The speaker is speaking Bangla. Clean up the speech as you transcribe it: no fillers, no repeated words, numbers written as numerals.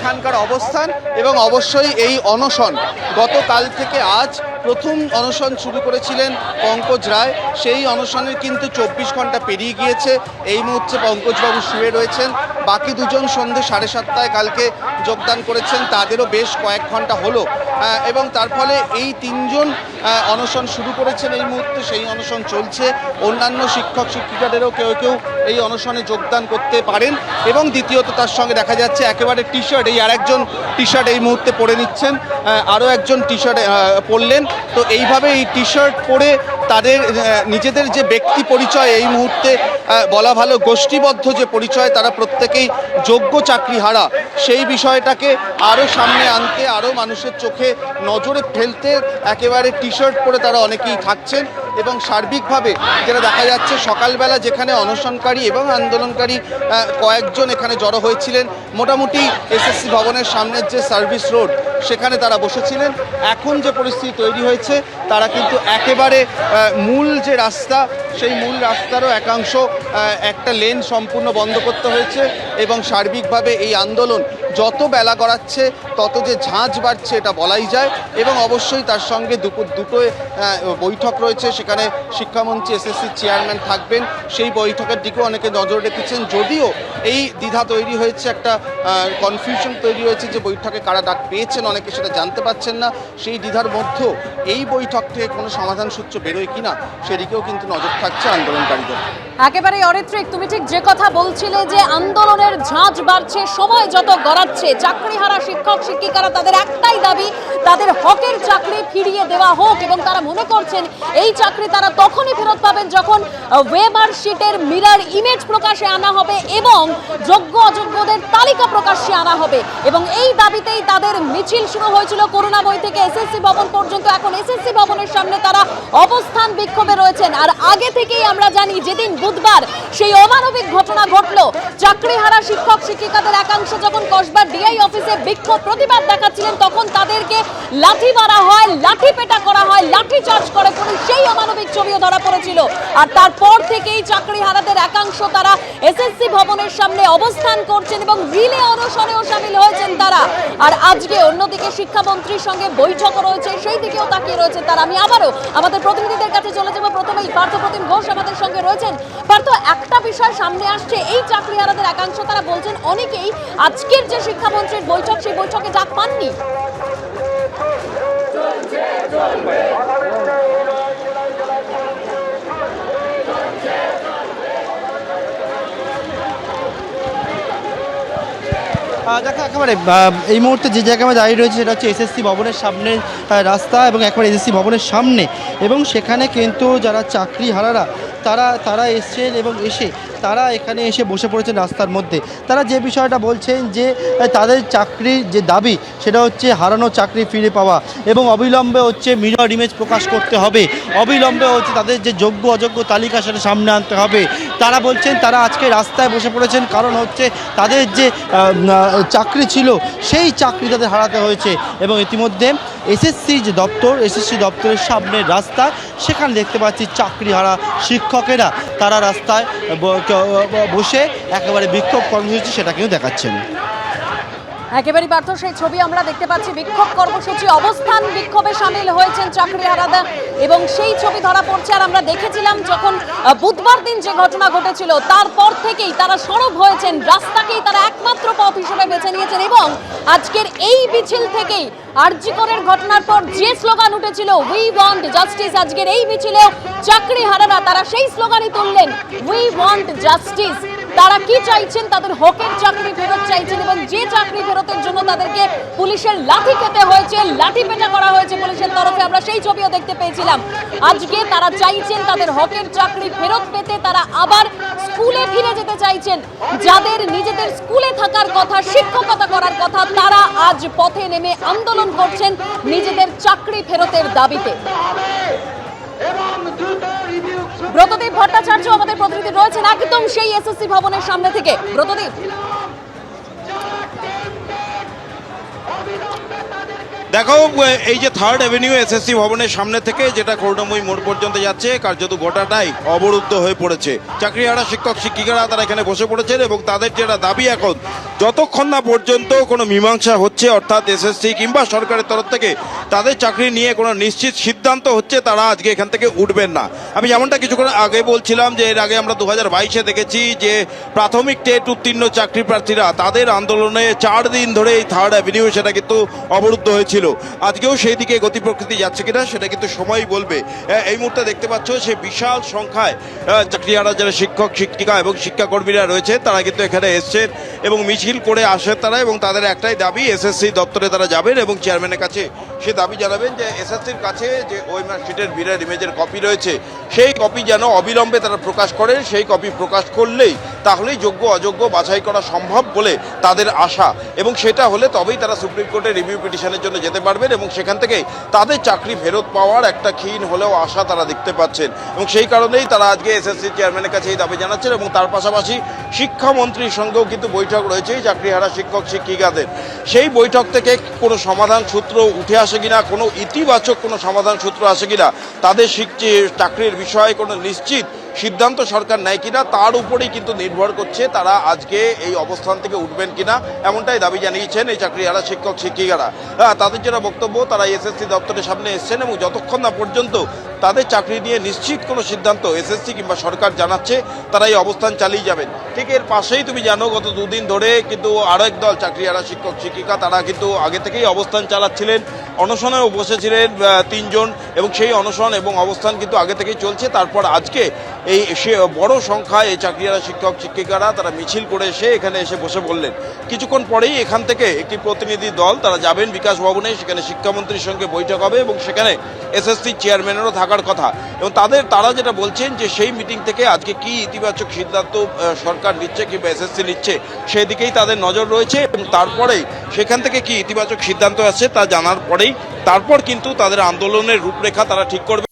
এখানকার অবস্থান এবং অবশ্যই এই অনশন গতকাল থেকে আজ প্রথম অনশন শুরু করেছিলেন পঙ্কজ রায়, সেই অনশনের কিন্তু 24 ঘন্টা পেরিয়ে গিয়েছে। এই মুহূর্তে পঙ্কজবাবু শুয়ে রয়েছেন, বাকি দুজন সন্ধ্যে 7:30 কালকে যোগদান করেছেন, তাদেরও বেশ কয়েক ঘন্টা হলো এবং তার ফলে এই তিনজন অনশন শুরু করেছেন এই মুহূর্তে, সেই অনশন চলছে। অন্যান্য শিক্ষক শিক্ষিকাদেরও কেউ কেউ এই অনশনে যোগদান করতে পারেন এবং দ্বিতীয়ত তার সঙ্গে দেখা যাচ্ছে একেবারে টি শার্ট, এই আরেকজন টি শার্ট এই মুহূর্তে পরে নিচ্ছেন, আরও একজন টি শার্ট পরলেন। তো এইভাবে এই টি শার্ট পরে তাদের নিজেদের যে ব্যক্তি পরিচয় এই মুহূর্তে বলা ভালো গোষ্ঠীবদ্ধ যে পরিচয়, তারা প্রত্যেকেই যোগ্য চাকরিহারা, সেই বিষয়টাকে আরও সামনে আনতে, আরও মানুষের চোখে নজরে ফেলতে একেবারে টি শার্ট পরে তারা অনেকেই থাকছেন। এবং সার্বিকভাবে যেটা দেখা যাচ্ছে সকালবেলা যেখানে অনশনকারী এবং আন্দোলনকারী কয়েকজন এখানে জড়ো হয়েছিলেন, মোটামুটি এসএসসি ভবনের সামনের যে সার্ভিস রোড সেখানে তারা বসেছিলেন। এখন যে পরিস্থিতি তৈরি হয়েছে, তারা কিন্তু একেবারে মূল যে রাস্তা সেই মূল রাস্তারও একাংশ একটা লেন সম্পূর্ণ বন্ধ করতে হয়েছে এবং সার্বিকভাবে এই আন্দোলন যত বেলা গড়াচ্ছে তত যে ঝাঁঝ বাড়ছে এটা বলাই যায়। এবং অবশ্যই তার সঙ্গে দুপুর দুটোয় বৈঠক রয়েছে, সেখানে শিক্ষামন্ত্রী এসএসসির চেয়ারম্যান থাকবেন, সেই বৈঠকের দিকেও অনেকে নজর রেখেছেন। যদিও এই দ্বিধা তৈরি হয়েছে, একটা কনফিউশন তৈরি হয়েছে যে বৈঠকে কারা ডাক পেয়েছেন, অনেকে সেটা জানতে পারছেন না। সেই দ্বিধার মধ্যেও এই বৈঠক থেকে কোনো সমাধান সূত্র বেরোয় কিনা সেদিকেও কিন্তু নজর থাকছে আন্দোলনকারীদের। একেবারে অরিত্রিক, তুমি ঠিক যে কথা বলছিলে যে আন্দোলনের ঝাঁঝ বাড়ছে, সময় যত গড়াচ্ছে, চাকরিহারা শিক্ষক শিক্ষিকারা তাদের একটাই দাবি, তাদের হকের চাকরি ফিরিয়ে দেওয়া হোক। এবং তারা মনে করছেন এই চাকরি তারা তখনই ফেরত পাবেন যখন ওয়েবার শিটের মিরর ইমেজ প্রকাশে আনা হবে এবং যোগ্য অযোগ্যদের তালিকা প্রকাশ্যে আনা হবে। এবং এই দাবিতেই তাদের মিছিল শুরু হয়েছিল করুণাময়ী থেকে এসএসসি ভবন পর্যন্ত। এখন এসএসসি ভবনের সামনে তারা অবস্থান বিক্ষোভে রয়েছেন। আর আগে থেকেই আমরা জানি যেদিন বুধবার সেই অমানবিক ঘটনা ঘটলো, চাকরিহারা শিক্ষক শিক্ষিকাদের একাংশ যখন কসবা ডিআই অফিসে বিক্ষোভ প্রতিবাদ দেখাচ্ছিলেন, তখন তাদেরকে লাঠি মারা হয়, লাঠি পেটা করা হয়, লাঠি চার্জ করে পুলিশ, সেই অমানবিক ছবিও ধরা পড়েছিল। আর তারপর থেকেই চাকরিহারাদের একাংশ তারা এসএসসি ভবনের সামনে অবস্থান করছেন এবং রিলে অনশনেও শামিল হয়েছেন তারা। আর আজকে অন্যদিকে শিক্ষামন্ত্রীর সঙ্গে বৈঠকও রয়েছে, সেই দিকেও তাকিয়ে রয়েছে তারা। আমি আবারও আমাদের প্রতিনিধিদের কাছে চলে যাব। প্রথমেই পার্থপ্রতিম ঘোষ আমাদের সঙ্গে রয়েছেন। পার্থ, একটা বিষয় সামনে আসছে, এই চাকরিহারাদের একাংশ তারা বলছেন অনেকেই আজকের যে শিক্ষামন্ত্রীর বৈঠক সেই বৈঠকে ডাক পাননি। দেখো, একেবারে এই মুহূর্তে যে জায়গায় আমরা দাঁড়িয়ে রয়েছে সেটা হচ্ছে এসএসসি ভবনের সামনে রাস্তা এবং একবারে এসএসসি ভবনের সামনে। এবং সেখানে কিন্তু যারা চাকরিহারারা তারা এসছেন এবং তারা এখানে এসে বসে পড়েছেন রাস্তার মধ্যে। তারা যে বিষয়টা বলছেন যে তাদের চাকরির যে দাবি সেটা হচ্ছে হারানো চাকরি ফিরে পাওয়া এবং অবিলম্বে হচ্ছে মিরর ইমেজ প্রকাশ করতে হবে, অবিলম্বে হচ্ছে তাদের যে যোগ্য অযোগ্য তালিকা সেটা সামনে আনতে হবে। তারা বলছেন তারা আজকে রাস্তায় বসে পড়েছেন কারণ হচ্ছে তাদের যে চাকরি ছিল সেই চাকরি তাদের হারাতে হয়েছে। এবং ইতিমধ্যে এসএসসি যে দপ্তর, এসএসসি দপ্তরের সামনের রাস্তা, সেখানে দেখতে পাচ্ছি চাকরিহারা শিক্ষকেরা তারা রাস্তায় বসে একেবারে বিক্ষোভ কর্মসূচি সেটা কিন্তু দেখাচ্ছেন। একেবারে পার্থ, সেই ছবি আমরা দেখতে পাচ্ছি, বিক্ষোভ কর্মসূচি, অবস্থান বিক্ষোভে শামিল হয়েছেন চাকরিহারারা এবং সেই ছবি ধরা পড়ছে। আর আমরা দেখেছিলাম যখন বুধবার দিন যে ঘটনা ঘটেছিল তারপর থেকেই তারা সরব হয়েছেন, রাস্তাকেই তারা একমাত্র পথ হিসেবে বেছে নিয়েছেন। এবং আজকের এই মিছিল থেকেই আরজি করের ঘটনার পর যে স্লোগান উঠেছিল উই ওয়ান্ট জাস্টিস, আজকের এই মিছিলে চাকরিহারারা তারা সেই স্লোগানই তুললেন, উই ওয়ান্ট জাস্টিস। তারা কি চাইছেন? তাদের হকের চাকরি ফেরত চাইছেন এবং যে চাকরি ফেরতের জন্য তাদেরকে পুলিশের লাঠি খেতে হয়েছে, লাঠি পেটা করা হয়েছে পুলিশের তরফে, আমরা সেই ছবিও দেখতে পেয়েছিলাম। আজকে তারা চাইছেন তাদের হকের চাকরি ফেরত পেতে তারা আবার স্কুলে ফিরে যেতে চাইছেন। যাদের নিজেদের স্কুলে থাকার কথা, শিক্ষকতা করার কথা, তারা আজ পথে নেমে আন্দোলন করছেন নিজেদের চাকরি ফেরতের দাবিতে। ব্রতদীপ ভট্টাচার্য আমাদের প্রতিনিধি রয়েছেন একদম সেই এসএসসি ভবনের সামনে থেকে। ব্রতদীপ, দেখো, এই যে থার্ড অ্যাভিনিউ এসএসসি ভবনের সামনে থেকে যেটা করুণাময়ী মোড় পর্যন্ত যাচ্ছে, কার্যত গোটাটাই অবরুদ্ধ হয়ে পড়েছে। চাকরিহারা শিক্ষক শিক্ষিকারা তারা এখানে বসে পড়েছেন এবং তাদের যেটা দাবি এখন, যতক্ষণ না পর্যন্ত কোনো মীমাংসা হচ্ছে, অর্থাৎ এসএসসি কিংবা সরকারের তরফ থেকে তাদের চাকরি নিয়ে কোনো নিশ্চিত সিদ্ধান্ত হচ্ছে, তারা আজকে এখান থেকে উঠবেন না। আমি যেমনটা কিছুক্ষণ আগে বলছিলাম যে এর আগে আমরা 2022-এ দেখেছি যে প্রাথমিক টেট উত্তীর্ণ চাকরি প্রার্থীরা তাদের আন্দোলনে 4 দিন ধরে এই থার্ড অ্যাভিনিউ সেটা কিন্তু অবরুদ্ধ হয়েছিল। আজকেও সেই দিকে গতি প্রকৃতি যাচ্ছে কিনা সেটা কিন্তু সময়ই বলবে। এই মুহূর্তে দেখতে পাচ্ছ সে বিশাল সংখ্যায় চাকরিহারা যারা শিক্ষক শিক্ষিকা এবং শিক্ষাকর্মীরা রয়েছে তারা কিন্তু এখানে এসছেন এবং মিছিল করে আসেন তারা, এবং তাদের একটাই দাবি, এসএসসি দপ্তরে তারা যাবেন এবং চেয়ারম্যানের কাছে সে দাবি জানাবেন যে এসএসসির কাছে যে ওএমআর শিটের মিরর ইমেজের কপি রয়েছে সেই কপি যেন অবিলম্বে তারা প্রকাশ করেন। সেই কপি প্রকাশ করলেই তাহলেই যোগ্য অযোগ্য বাছাই করা সম্ভব বলে তাদের আশা, এবং সেটা হলে তবেই তারা সুপ্রিম কোর্টে রিভিউ পিটিশনের জন্য যেতে পারবেন এবং সেখান থেকে তাদের চাকরি ফেরত পাওয়ার একটা ক্ষীণ হলেও আশা তারা দেখতে পাচ্ছেন। এবং সেই কারণেই তারা আজকে এসএসসি চেয়ারম্যানের কাছে এই দাবি জানাচ্ছেন। এবং তার পাশাপাশি শিক্ষামন্ত্রীর সঙ্গেও কিন্তু বৈঠক রয়েছে চাকরিহারা শিক্ষক শিক্ষিকাদের। সেই বৈঠক থেকে কোনো সমাধান সূত্র উঠে আসে কিনা, কোনো ইতিবাচক কোনো সমাধান সূত্র আসে কিনা, তাদের চাকরির বিষয়ে কোনো নিশ্চিত সিদ্ধান্ত সরকার নেয় কিনা তার উপরেই কিন্তু নির্ভর করছে তারা আজকে এই অবস্থান থেকে উঠবেন কিনা, এমনটাই দাবি জানিয়েছেন এই চাকরিহারা শিক্ষক শিক্ষিকারা। তাদের যেটা বক্তব্য, তারা এসএসসি দপ্তরের সামনে এসছেন এবং যতক্ষণ না পর্যন্ত তাদের চাকরি নিয়ে নিশ্চিত কোনো সিদ্ধান্ত এসএসসি কিংবা সরকার জানাচ্ছে তারা এই অবস্থান চালিয়ে যাবেন। ঠিক এর পাশেই তুমি জানো গত 2 দিন ধরে কিন্তু আরও এক দল চাকরিহারা শিক্ষক শিক্ষিকা তারা কিন্তু আগে থেকেই অবস্থান চালাচ্ছিলেন, অনশনেও বসেছিলেন 3 জন, এবং সেই অনশন এবং অবস্থান কিন্তু আগে থেকেই চলছে। তারপর আজকে এই বড় সংখ্যায় এই চাকরিহারা শিক্ষক শিক্ষিকারা তারা মিছিল করে এখানে এসে বসে বললেন। কিছুক্ষণ পরেই এখান থেকে একটি প্রতিনিধি দল তারা যাবেন বিকাশ ভবনে, সেখানে শিক্ষামন্ত্রীর সঙ্গে বৈঠক হবে এবং সেখানে এসএসসি চেয়ারম্যানেরও থাকার কথা। এবং তারা যেটা বলছেন যে সেই মিটিং থেকে আজকে কি ইতিবাচক সিদ্ধান্ত সরকার নিচ্ছে কিংবা এসএসসি নিচ্ছে সেই দিকেই তাদের নজর রয়েছে, এবং তারপরেই সেখান থেকে কি ইতিবাচক সিদ্ধান্ত আসছে তা জানার পরেই তারপর কিন্তু তাদের আন্দোলনের রূপরেখা তারা ঠিক করবে।